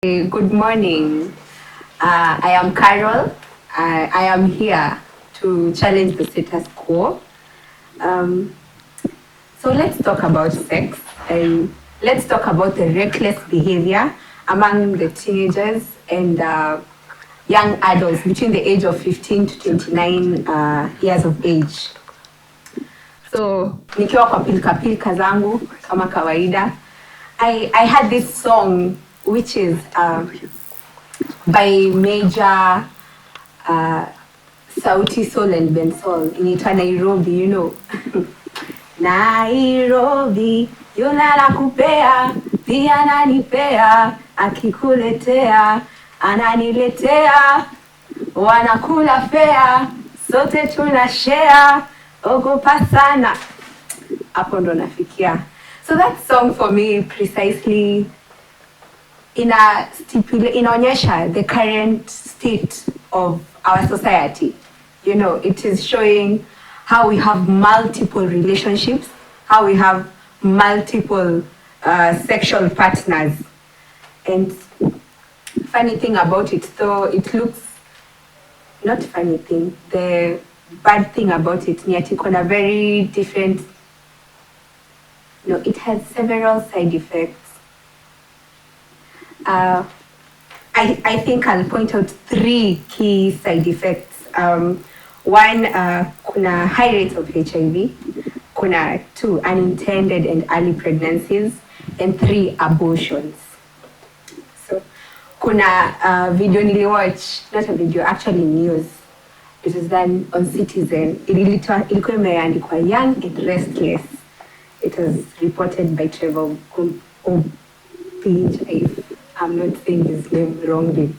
Good morning. I am Carol. I am here to challenge the status quo. So let's talk about sex. Let's talk about the reckless behavior among the teenagers and young adults between the age of 15 to 29 years of age. So nikiwa kwa pilika zangu kama kawaida, I had this song which is by Major Sauti Sol and Rensyl inaitwa Nairobi, you know. Nairobi, yule anakupea, pia ananipea, akikuletea, ananiletea, wanakula fea, sote tunashare, ogopa sana. Hapo ndo nafikia. So that song for me precisely inaonyesha the current state of our society. You know, it is showing how we have multiple relationships, how we have multiple sexual partners. And funny thing about it, though it looks, not funny thing, the bad thing about it, ni ati kuna very different, no, it has several side effects. I think I'll point out 3 key side effects. One, kuna high rates of HIV, kuna 2, unintended and early pregnancies, and 3, abortions. So, kuna video niliwatch, not a video, actually news. It was done on Citizen. Ilikuwa imeandikwa Young and Restless. It was reported by Trevor I'm not saying his name wrongly.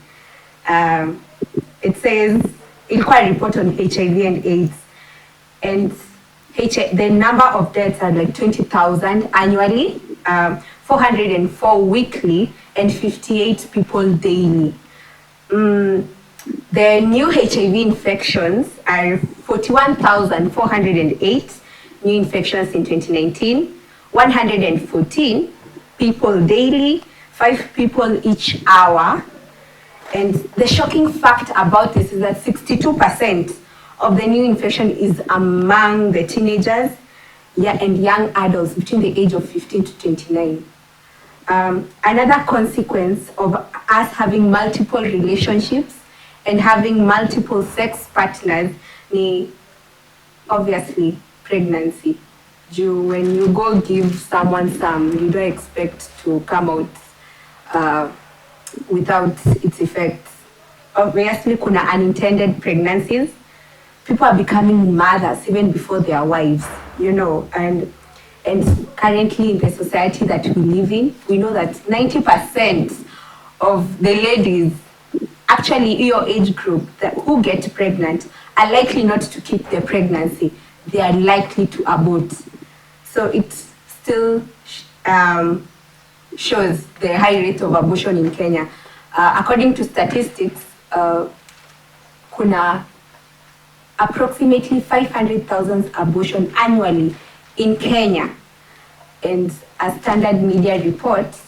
It says, ilikuwa report on HIV and AIDS. And the number of deaths are like 20,000 annually, 404 weekly, and 58 people daily. The new HIV infections are 41,408 new infections in 2019, 114 people daily, 5 people each hour. And the shocking fact about this is that 62% of the new infection is among the teenagers and young adults between the age of 15 to 29. Another consequence of us having multiple relationships and having multiple sex partners is obviously pregnancy. When you go give someone some, you don't expect to come out without its effects. Obviously, kuna unintended pregnancies. People are becoming mothers even before their wives, you know, and currently in the society that we live in, we know that 90% of the ladies, actually your age group, who get pregnant are likely not to keep their pregnancy. They are likely to abort. So it still shows the high rate of abortion in Kenya. According to statistics, kuna approximately 500,000 abortions annually in Kenya. And as Standard Media reports,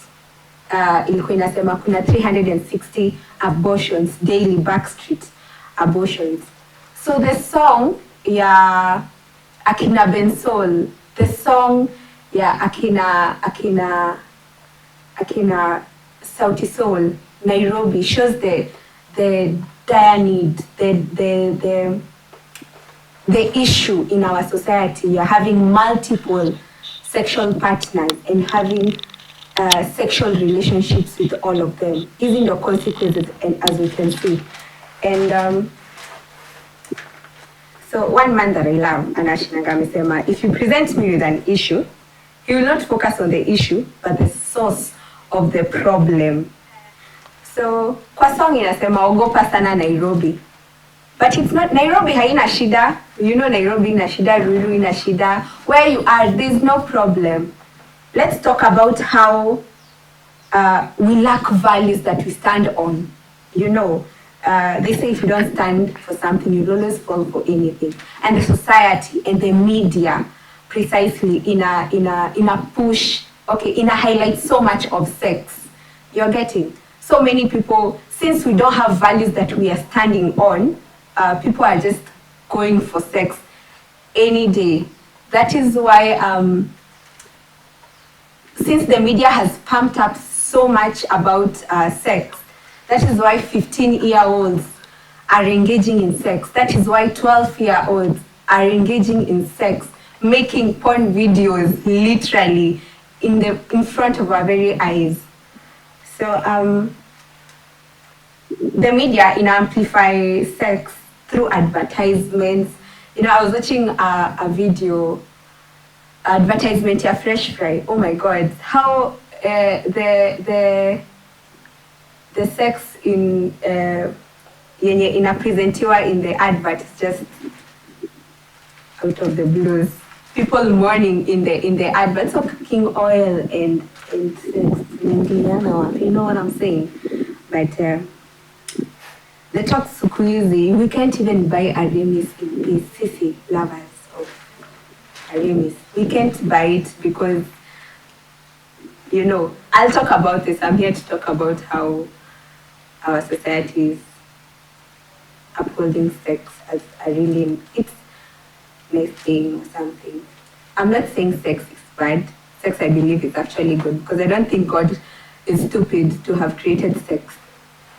ilikuwa inasema kuna 360 abortions daily, backstreet abortions. So the song ya akina Rensyl, the song ya akina Sauti Sol, Nairobi, shows the dire need, the issue in our society. We are having multiple sexual partners and having sexual relationships with all of them. Isn't the consequences, and as we can see. And so one man that I love, Anashinanga amesema, if you present me with an issue, he will not focus on the issue, but the source of the problem. So kwa song inasema ogopa sana Nairobi. But it's not, Nairobi haina shida. You know Nairobi ina shida, Ruru ina shida. Where you are, there's no problem. Let's talk about how we lack values that we stand on. You know, they say if you don't stand for something, you'll always fall for anything. And the society and the media, precisely in a push, okay, in a highlight so much of sex. You're getting? so many people, since we don't have values that we are standing on, people are just going for sex any day. That is why, since the media has pumped up so much about sex, that is why 15-year-olds are engaging in sex. That is why 12-year-olds are engaging in sex, making porn videos literally in front of our very eyes. So the media amplify sex through advertisements. I was watching a video, advertisement of Fresh Fry. Oh my God, how the sex in presentiwa in the advert is just out of the blues. People mourning in the advert, so cooking oil and sex. You know what I'm saying? But the talk siku hizi, we can't even buy Aramis in these sissy lovers of Aramis. We can't buy it because, I'll talk about this. I'm here to talk about how our society is upholding sex as a really, it's nice thing or something. I'm not saying sex is bad. Sex, I believe, is actually good, because I don't think God is stupid to have created sex.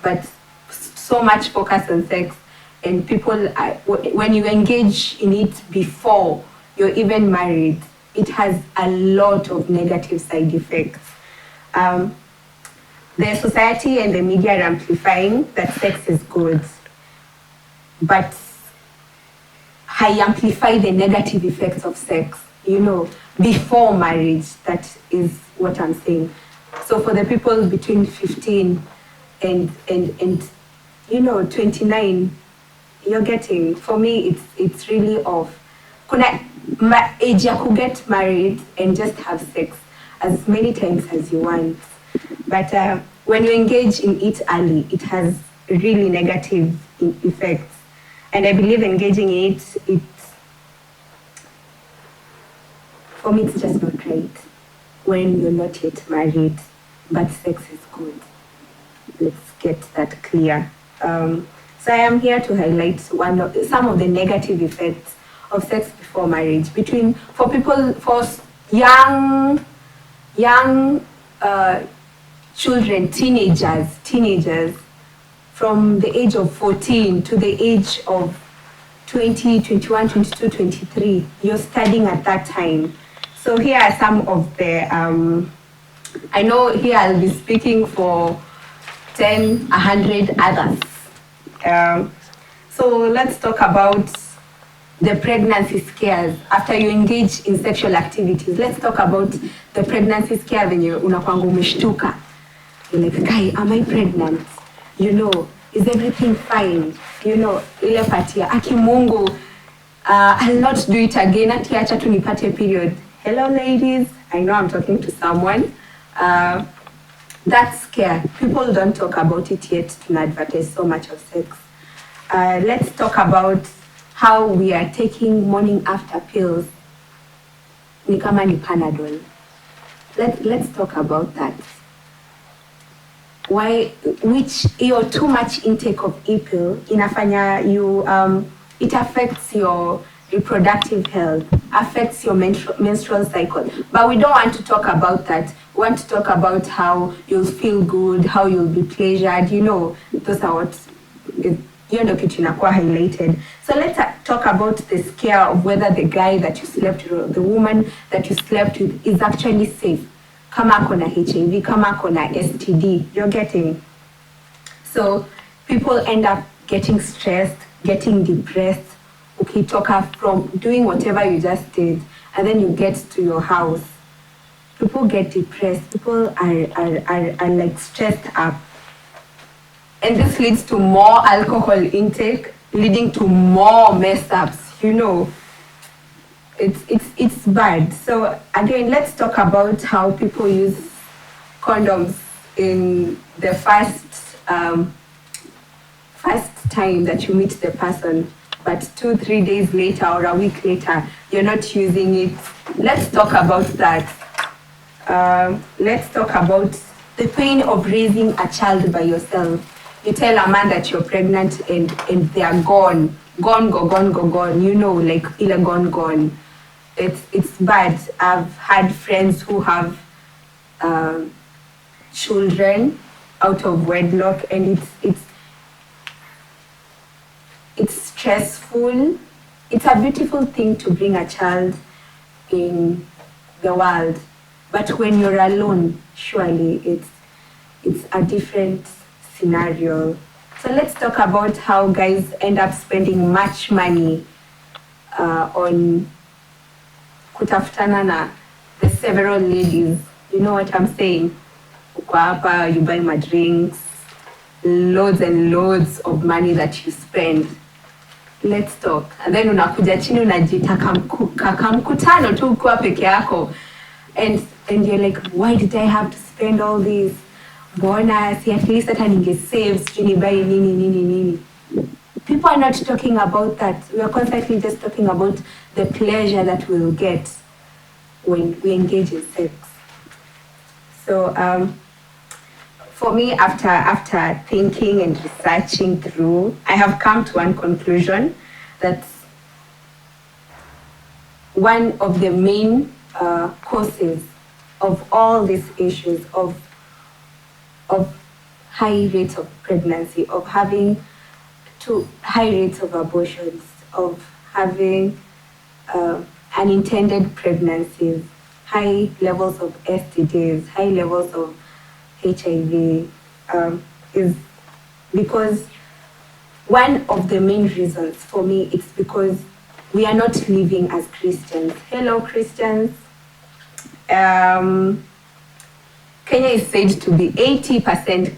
But so much focus on sex, and people, when you engage in it before you're even married, it has a lot of negative side effects. The society and the media are amplifying that sex is good, but I amplify the negative effects of sex, before marriage. That is what I'm saying. So for the people between 15 and 29, you're getting, for me, it's really off. Kuna age ya ku get married and just have sex as many times as you want. But when you engage in it early, it has really negative effects. And I believe engaging in it, for me, it's just not right when you're not yet married, but sex is good. Let's get that clear. So I am here to highlight some of the negative effects of sex before marriage, for young children, teenagers from the age of 14 to the age of 20, 21, 22, 23. You're studying at that time. So here are some of the, I know here I'll be speaking for 10, 100 others. So let's talk about the pregnancy scares after you engage in sexual activities. Let's talk about the pregnancy scare when you're unakwanga umeshtuka. You're like, guy, am I pregnant? Is everything fine? Ile patia, aki Mungu, I'll not do it again, ati acha tu nipate period. Hello ladies, I know I'm talking to someone. That scare, people don't talk about it yet to advertise so much of sex. Let's talk about how we are taking morning after pills. Ni kama ni Panadol. Let's talk about that. Why, your too much intake of e-pill inafanya it affects your reproductive health, affects your menstrual cycle. But we don't want to talk about that. We want to talk about how you'll feel good, how you'll be pleasured. Those are what kitu inakuwa highlighted. So let's talk about the scare of whether the guy that you slept with, the woman that you slept with, is actually safe. Kama kona HIV, kama kona STD, you're getting. So people end up getting stressed, getting depressed. Okay, talk from doing whatever you just did, and then you get to your house. People get depressed. People are like stressed up, and this leads to more alcohol intake, leading to more mess ups. It's bad. So again, let's talk about how people use condoms in the first time that you meet the person, but 2-3 days later or a week later, you're not using it. Let's talk about that. Let's talk about the pain of raising a child by yourself. You tell a man that you're pregnant and they are gone, you know, like ila gone. It's bad. I've had friends who have children out of wedlock, and it's stressful. It's a beautiful thing to bring a child in the world, but when you're alone, surely it's a different scenario. So let's talk about how guys end up spending much money on kutafutana na the several ladies. You know what I'm saying? Uko hapa, you buy my drinks, loads and loads of money that you spend. Let's talk. And then unakuja chini unajita kamkutano tu ukiwa peke yako. And you're like, why did I have to spend all this? Mbona si at least hata ninge save sijui buy nini. People are not talking about that. We are constantly just talking about the pleasure that we'll get when we engage in sex. So for me, after thinking and researching through, I have come to one conclusion that one of the main causes of all these issues of high rates of pregnancy, of having high rates of abortions, of having unintended pregnancies, high levels of STDs, high levels of HIV, is because one of the main reasons for me, it's because we are not living as Christians. Hello, Christians. Kenya is said to be 80%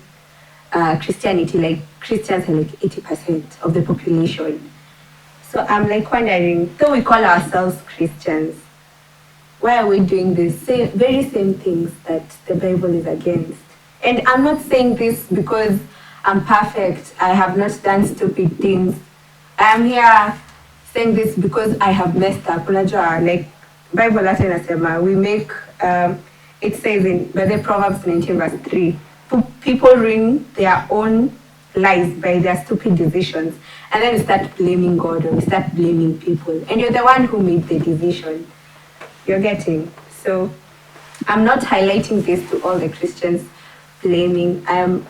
Christianity, like Christians are like 80% of the population. So I'm like wondering, though we call ourselves Christians, why are we doing the very same things that the Bible is against? And I'm not saying this because I'm perfect. I have not done stupid things. I am here saying this because I have messed up. Like Bible Latin asema, we make, it says in the Proverbs 19 verse 3, people ruin their own lives by their stupid decisions. And then we start blaming God or we start blaming people. And you're the one who made the decision. You're getting. So I'm not highlighting this to all the Christians blaming. I am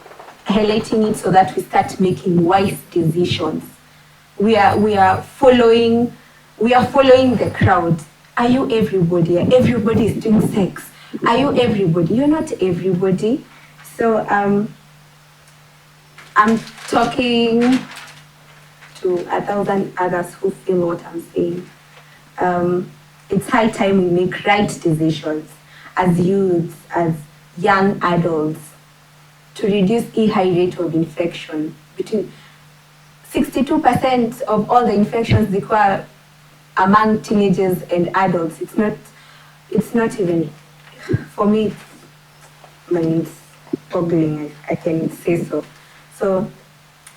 highlighting it so that we start making wise decisions. We are following the crowd. Are you everybody? Everybody is doing sex. Are you everybody? You're not everybody. So I'm talking to 1,000 others who feel what I'm saying. It's high time we make right decisions as youths, as young adults, to reduce a high rate of infection. Between 62% of all the infections occur among teenagers and adults. It's not even, for me, it's boggling, I can say so. So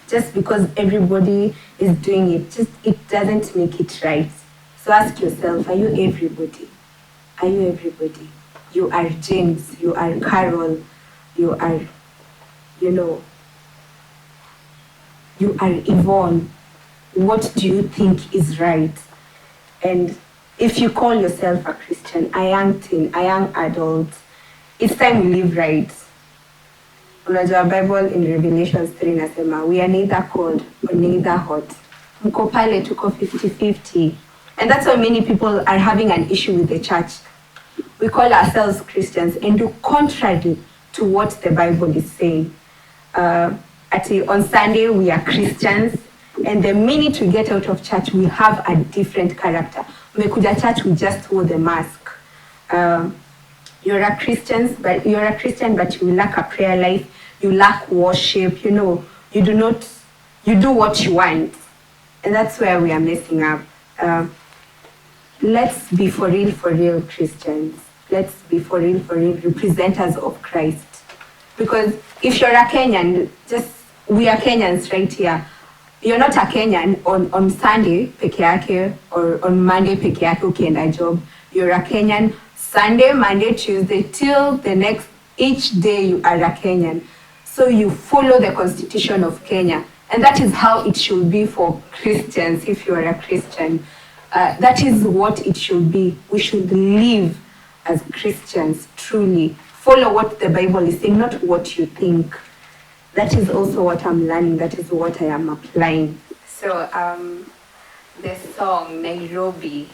just because everybody is doing it, it doesn't make it right. So ask yourself, are you everybody? Are you everybody? You are James, you are Carol, you are, you are Yvonne. What do you think is right? And if you call yourself a Christian, a young teen, a young adult, it's time we live right. Unajua Bible in Revelation 3 nasema, we are neither cold or neither hot. Mko pale tuko 50-50. And that's why many people are having an issue with the church. We call ourselves Christians and do contrary to what the Bible is saying. On Sunday, we are Christians, and the minute we get out of church, we have a different character. Umekuja church, we just hold the mask. You're a Christian, but you lack a prayer life. You lack worship. You do what you want, and that's where we are messing up. Let's be for real Christians. Let's be for real representatives of Christ. Because if you're a Kenyan, we are Kenyans right here. You're not a Kenyan on Sunday peke yake or on Monday peke yake ukienda job. You're a Kenyan Sunday, Monday, Tuesday till the next each day you are a Kenyan. So you follow the Constitution of Kenya. And that is how it should be for Christians, if you are a Christian. That is what it should be. We should live as Christians, truly. Follow what the Bible is saying, not what you think. That is also what I'm learning. That is what I am applying. So the song, Nairobi,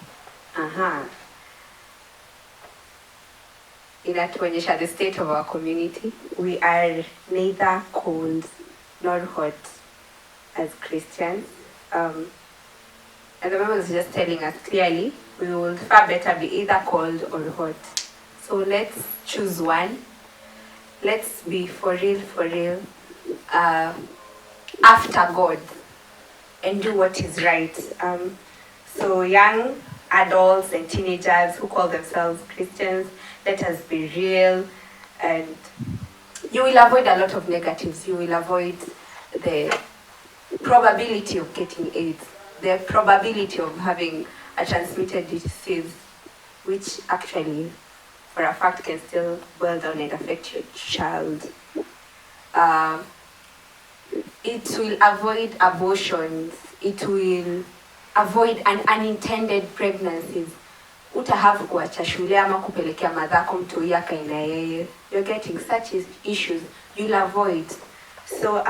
inatuonyesha the state of our community. We are neither cold nor hot as Christians. And the Bible is just telling us clearly, we will far better be either cold or hot. So let's choose one. Let's be for real, after God and do what is right. So young adults and teenagers who call themselves Christians, let us be real, and you will avoid a lot of negatives. You will avoid the probability of getting AIDS, the probability of having a transmitted disease, which actually, for a fact, can still boil down and affect your child. It will avoid abortions. It will avoid unintended pregnancies. Utahavu kuacha shule ama kupelekea madhako mtoi akaenda yeye. You're getting such issues. You'll avoid. So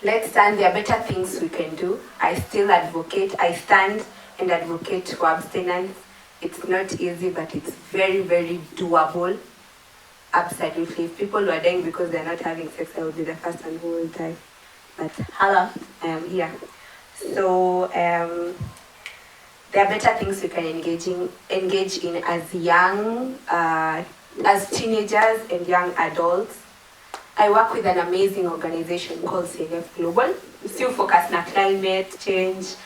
let's stand. There are better things we can do. I still advocate. I stand and advocate for abstinence. It's not easy, but it's very, very doable. Absolutely. If people are dying because they're not having sex, I will be the first one who will die. But hello, I am here. So there are better things we can engage in as young, as teenagers and young adults. I work with an amazing organization called CNF Global. We still focus on climate change,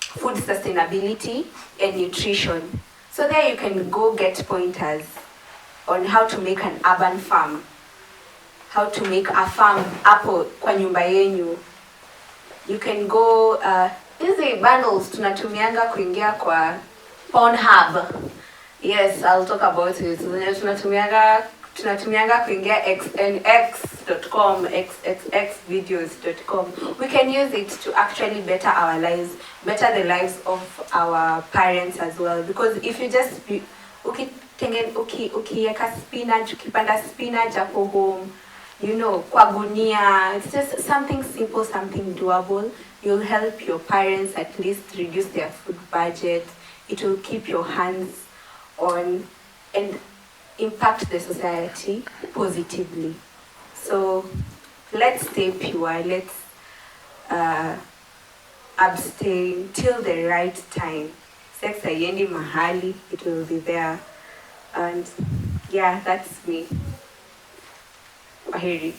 food sustainability, and nutrition. So there you can go get pointers on how to make an urban farm, how to make a farm hapo kwa nyumba yenyu. You can go, hizi bundles tunatumianga kuingia kwa Pornhub. Yes, I'll talk about it. Tunatumianga kuingia xnx.com, xxxvideos.com. We can use it to actually better our lives, better the lives of our parents as well. Because if you just ukiweka spinach, ukipanda spinach hapo home, you know, kwa gunia, it's just something simple, something doable. You'll help your parents at least reduce their food budget. It will keep your hands on and impact the society positively. So let's stay pure, let's abstain till the right time. Sex haiendi mahali, it will be there. And yeah, that's me. Kwaheri.